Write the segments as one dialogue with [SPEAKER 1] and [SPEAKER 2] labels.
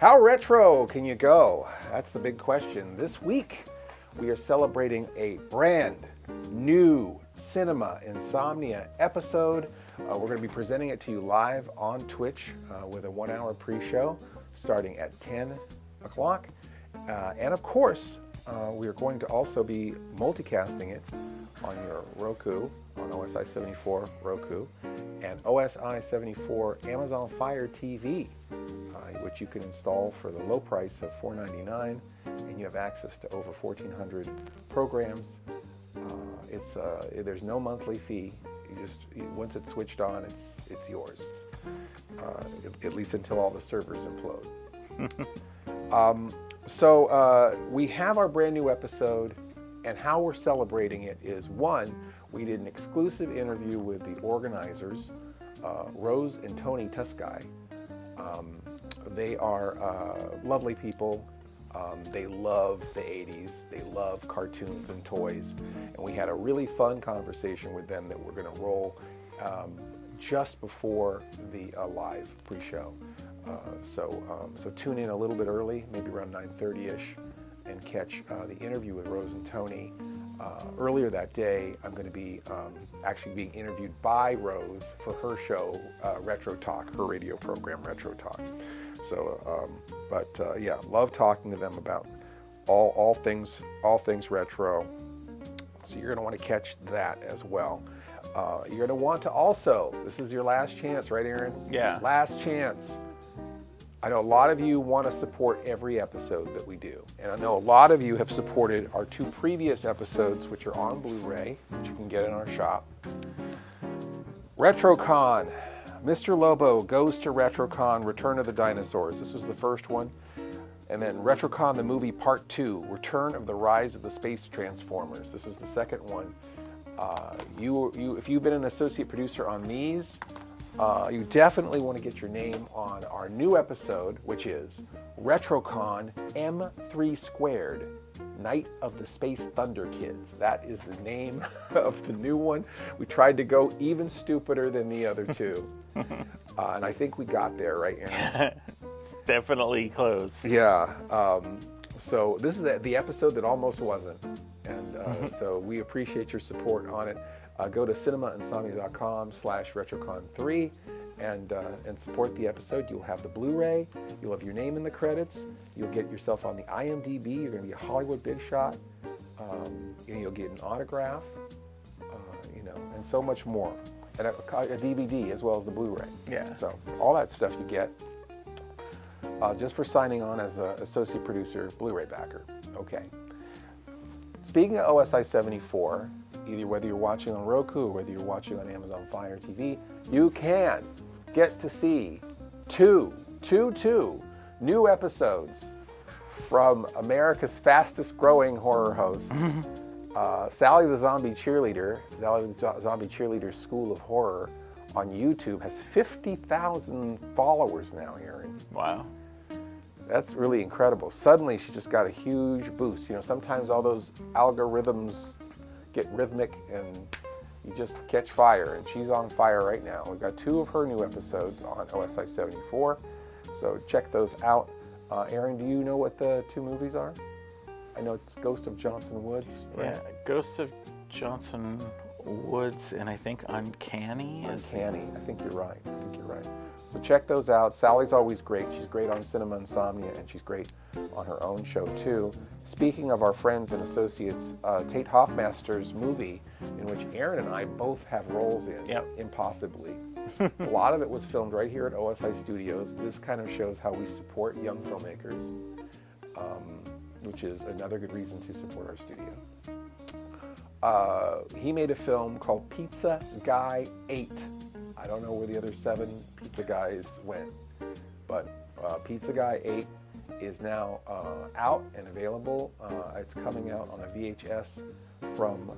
[SPEAKER 1] How retro can you go? That's the big question. This week, we are celebrating a brand new Cinema Insomnia episode. We're going to be presenting it to you live on Twitch with a 1-hour pre-show starting at 10 o'clock. And of course, we are going to also be multicasting it on your Roku, on OSI 74 Roku, and OSI 74 Amazon Fire TV, which you can install for the low price of $4.99, and you have access to over 1,400 programs. There's no monthly fee. Once it's switched on, it's yours. At least until all the servers implode. So we have our brand new episode, and how we're celebrating it is, one, we did an exclusive interview with the organizers, Rose and Tony Tusky. They are lovely people. They love the 80s. They love cartoons and toys. And we had a really fun conversation with them that we're going to roll just before the live pre-show. So tune in a little bit early, maybe around 9:30ish, and catch the interview with Rose and Tony. Earlier that day, I'm going to be actually being interviewed by Rose for her show, Retro Talk, her radio program, Retro Talk. So, yeah, love talking to them about all things retro. So you're going to want to catch that as well. You're going to want to also, this is your last chance, right, Aaron?
[SPEAKER 2] Yeah.
[SPEAKER 1] Last chance. I know a lot of you want to support every episode that we do. And I know a lot of you have supported our 2 previous episodes, which are on Blu-ray, which you can get in our shop. RetroCon. Mr. Lobo Goes to RetroCon, Return of the Dinosaurs. This was the first one. And then RetroCon, the movie Part 2, Return of the Rise of the Space Transformers. This is the second one. If you've been an associate producer on these, you definitely want to get your name on our new episode, which is RetroCon M3 Squared, Night of the Space Thunder Kids. That is the name of the new one. We tried to go even stupider than the other two. And I think we got there, right, Aaron?
[SPEAKER 2] Definitely close.
[SPEAKER 1] Yeah. So this is the episode that almost wasn't. And so we appreciate your support on it. Go to cinemainsomnia.com/RetroCon3 and support the episode. You'll have the Blu-ray. You'll have your name in the credits. You'll get yourself on the IMDb. You're going to be a Hollywood big shot. You'll get an autograph, and so much more. And a DVD as well as the Blu-ray.
[SPEAKER 2] Yeah.
[SPEAKER 1] So all that stuff you get just for signing on as an associate producer, Blu-ray backer. Okay. Speaking of OSI 74, either whether you're watching on Roku or whether you're watching on Amazon Fire TV, you can get to see two new episodes from America's fastest growing horror host, Sally the Zombie Cheerleader. Sally the Zombie Cheerleader School of Horror on YouTube has 50,000 followers now, Aaron.
[SPEAKER 2] Wow.
[SPEAKER 1] That's really incredible. Suddenly she just got a huge boost. Sometimes all those algorithms get rhythmic and you just catch fire, and she's on fire right now. We've got 2 of her new episodes on OSI 74, so check those out. Aaron, do you know what the 2 movies are? I know it's Ghost of Johnson Woods. Right?
[SPEAKER 2] Yeah, Ghost of Johnson Woods, and I think Uncanny.
[SPEAKER 1] Uncanny. I think you're right. So check those out. Sally's always great. She's great on Cinema Insomnia, and she's great on her own show, too. Speaking of our friends and associates, Tate Hoffmaster's movie, in which Aaron and I both have roles in,
[SPEAKER 2] Yep.
[SPEAKER 1] Impossibly. A lot of it was filmed right here at OSI Studios. This kind of shows how we support young filmmakers, which is another good reason to support our studio. He made a film called Pizza Guy 8. I don't know where the other 7 Pizza Guys went, but Pizza Guy 8 is now out and available. It's coming out on a VHS from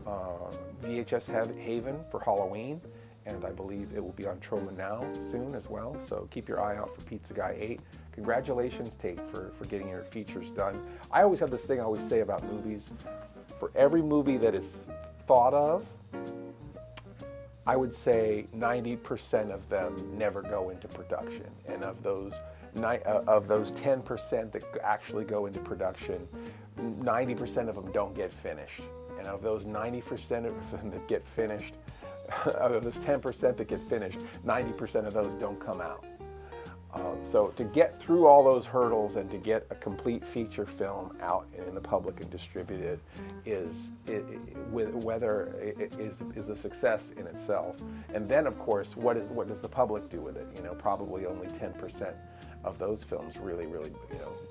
[SPEAKER 1] VHS Haven for Halloween, and I believe it will be on Troma Now soon as well, so keep your eye out for Pizza Guy 8. Congratulations, Tate, for getting your features done. I always have this thing I always say about movies. For every movie that is thought of, I would say 90% of them never go into production. And of those of those 10% that actually go into production, 90% of them don't get finished. And of those 90% of them that get finished, of those 10% that get finished, 90% of those don't come out. So to get through all those hurdles and to get a complete feature film out in the public and distributed is a success in itself. And then, of course, what does the public do with it? You know, probably only 10% of those films really,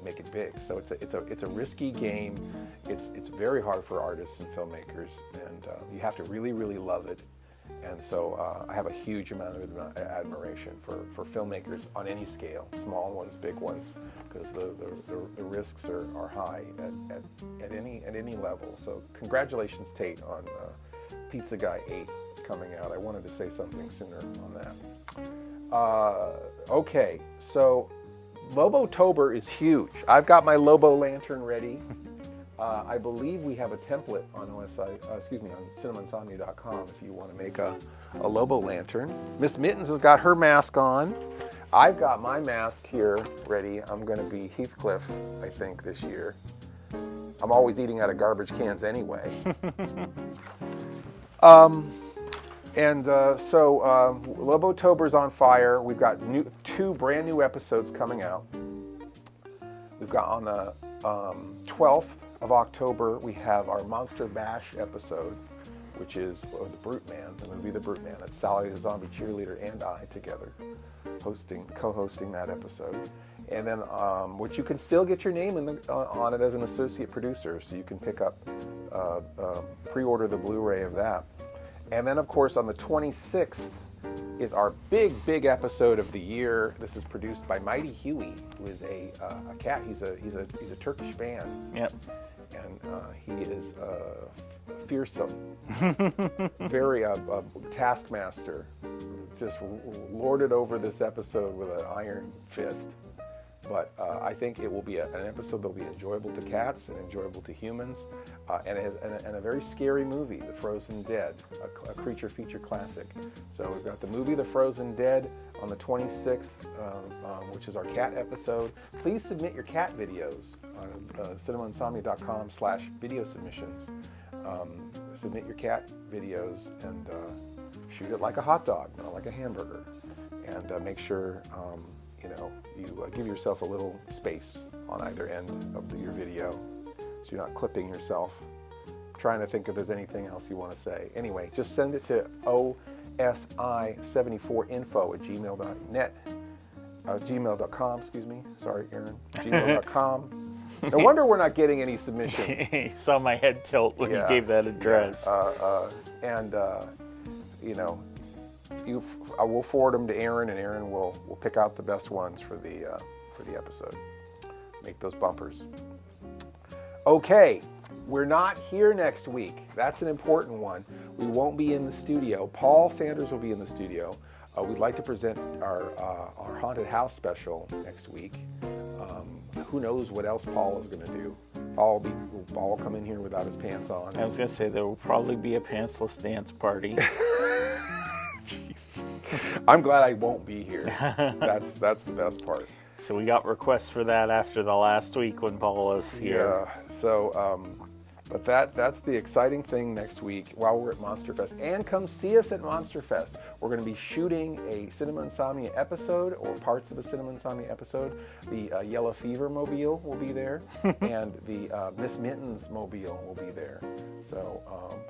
[SPEAKER 1] make it big. So it's a risky game. It's very hard for artists and filmmakers, and you have to really, really love it. And so I have a huge amount of admiration for filmmakers on any scale, small ones, big ones, because the risks are high at any level. So congratulations, Tate, on Pizza Guy 8 coming out. I wanted to say something sooner on that. Okay, so Lobo-tober is huge. I've got my Lobo lantern ready. I believe we have a template on on cinemainsomnia.com if you want to make a Lobo lantern. Miss Mittens has got her mask on. I've got my mask here ready. I'm going to be Heathcliff, I think, this year. I'm always eating out of garbage cans anyway. So Lobo-tober's on fire. We've got 2 brand new episodes coming out. We've got on the 12th of October, we have our Monster Bash episode, which is the Brute Man, the movie The Brute Man. It's Sally the Zombie Cheerleader and I together co-hosting that episode. And then, which you can still get your name on it as an associate producer, so you can pick up, pre-order the Blu-ray of that. And then, of course, on the 26th is our big episode of the year. This is produced by Mighty Huey, who is a cat. He's a Turkish fan. Yep. And he is fearsome, very taskmaster. Just lorded over this episode with an iron fist. But I think it will be an episode that will be enjoyable to cats and enjoyable to humans, and a very scary movie, The Frozen Dead, a creature feature classic. So we've got the movie The Frozen Dead on the 26th, which is our cat episode. Please submit your cat videos on cinemainsomnia.com/video submissions. Submit your cat videos and shoot it like a hot dog, not like a hamburger. And make sure you give yourself a little space on either end of your video so you're not clipping yourself. I'm trying to think if there's anything else you want to say. Anyway, just send it to osi74info@gmail.net. Gmail.com, excuse me. Sorry, Aaron. Gmail.com. No wonder we're not getting any submissions.
[SPEAKER 2] You saw my head tilt when you gave that address.
[SPEAKER 1] I will forward them to Aaron, and Aaron will pick out the best ones for the episode. Make those bumpers. Okay, we're not here next week. That's an important one. We won't be in the studio. Paul Sanders will be in the studio. We'd like to present our haunted house special next week. Who knows what else Paul is going to do? Paul will come in here without his pants on.
[SPEAKER 2] I was going to say there will probably be a pantsless dance party.
[SPEAKER 1] Jeez. I'm glad I won't be here. That's the best part.
[SPEAKER 2] So we got requests for that after the last week when Paul was here.
[SPEAKER 1] Yeah. So, but that's the exciting thing next week while we're at MonsterFest. And come see us at MonsterFest. We're going to be shooting a Cinema Insomnia episode, or parts of a Cinema Insomnia episode. The Yellow Fever mobile will be there, and the Miss Mittens mobile will be there. So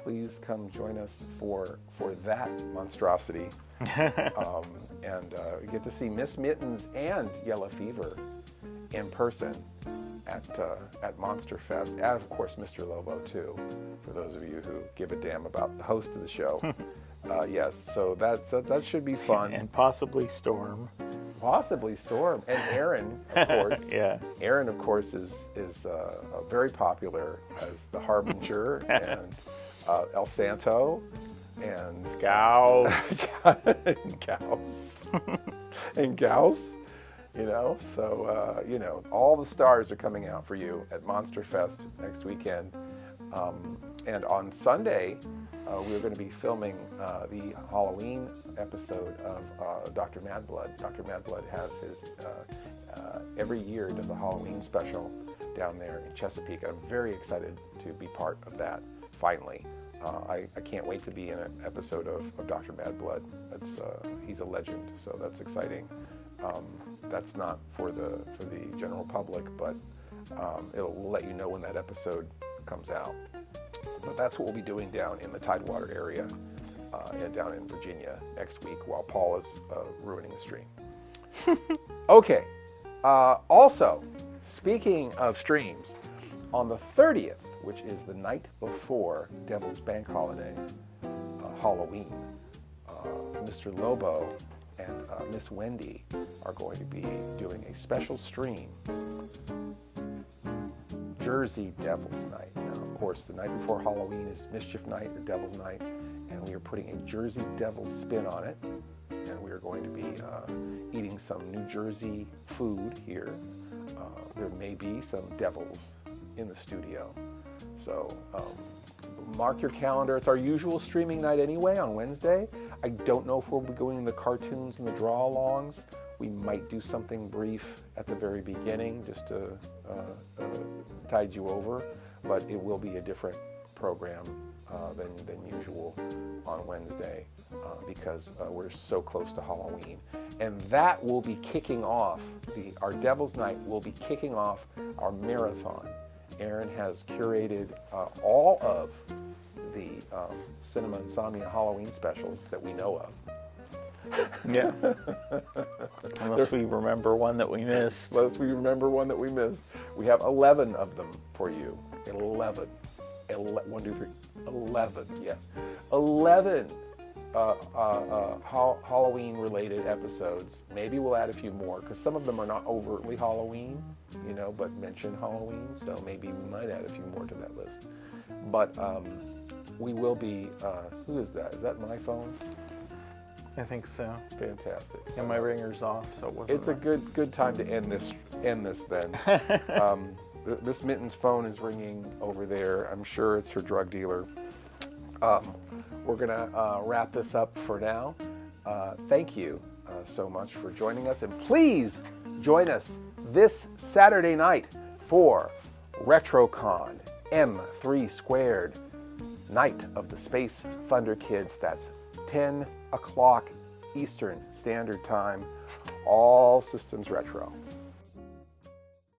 [SPEAKER 1] please come join us for that monstrosity. And you get to see Miss Mittens and Yellow Fever in person at MonsterFest, and of course Mr. Lobo too, for those of you who give a damn about the host of the show. Yes, so that should be fun.
[SPEAKER 2] And possibly Storm.
[SPEAKER 1] Possibly Storm. And Aaron, of course.
[SPEAKER 2] Yeah.
[SPEAKER 1] Aaron, of course, is very popular as the Harbinger and El Santo and
[SPEAKER 2] Gauss.
[SPEAKER 1] And Gauss. So all the stars are coming out for you at MonsterFest next weekend. And on Sunday, we're going to be filming the Halloween episode of Dr. Madblood. Dr. Madblood has his, every year does a Halloween special down there in Chesapeake. I'm very excited to be part of that, finally. I can't wait to be in an episode of Dr. Madblood. He's a legend, so that's exciting. That's not for the general public, but it'll let you know when that episode comes out. But that's what we'll be doing down in the Tidewater area and down in Virginia next week while Paul is ruining the stream. Okay. Also, speaking of streams, on the 30th, which is the night before Devil's Bank Holiday, Halloween, Mr. Lobo and Miss Wendy are going to be doing a special stream, Jersey Devil's Night. Now, of course, the night before Halloween is Mischief Night or Devil's Night, and we are putting a Jersey Devil spin on it, and we are going to be eating some New Jersey food here. There may be some devils in the studio. So mark your calendar. It's our usual streaming night anyway on Wednesday. I don't know if we'll be going the cartoons and the draw-alongs. We might do something brief at the very beginning just to tide you over, but it will be a different program than usual on Wednesday because we're so close to Halloween. And that will be kicking off, our Devil's Night will be kicking off our marathon. Aaron has curated all of the Cinema Insomnia Halloween specials that we know of.
[SPEAKER 2] Yeah. Unless we remember one that we missed.
[SPEAKER 1] Unless we remember one that we missed. We have 11 of them for you. 11. 1, 2, 3. 11, yes. 11 Halloween-related episodes. Maybe we'll add a few more, because some of them are not overtly Halloween, but mention Halloween, so maybe we might add a few more to that list. But we will be, who is that? Is that my phone?
[SPEAKER 2] I think so.
[SPEAKER 1] Fantastic.
[SPEAKER 2] And my ringer's off, so it wasn't.
[SPEAKER 1] It's a good time to end this then. Miss Mitten's phone is ringing over there. I'm sure it's her drug dealer. We're gonna wrap this up for now. Thank you so much for joining us, and please join us this Saturday night for RetroCon M3 Squared, Night of the Space Thunder Kids. That's 10 o'clock Eastern Standard Time. All systems retro.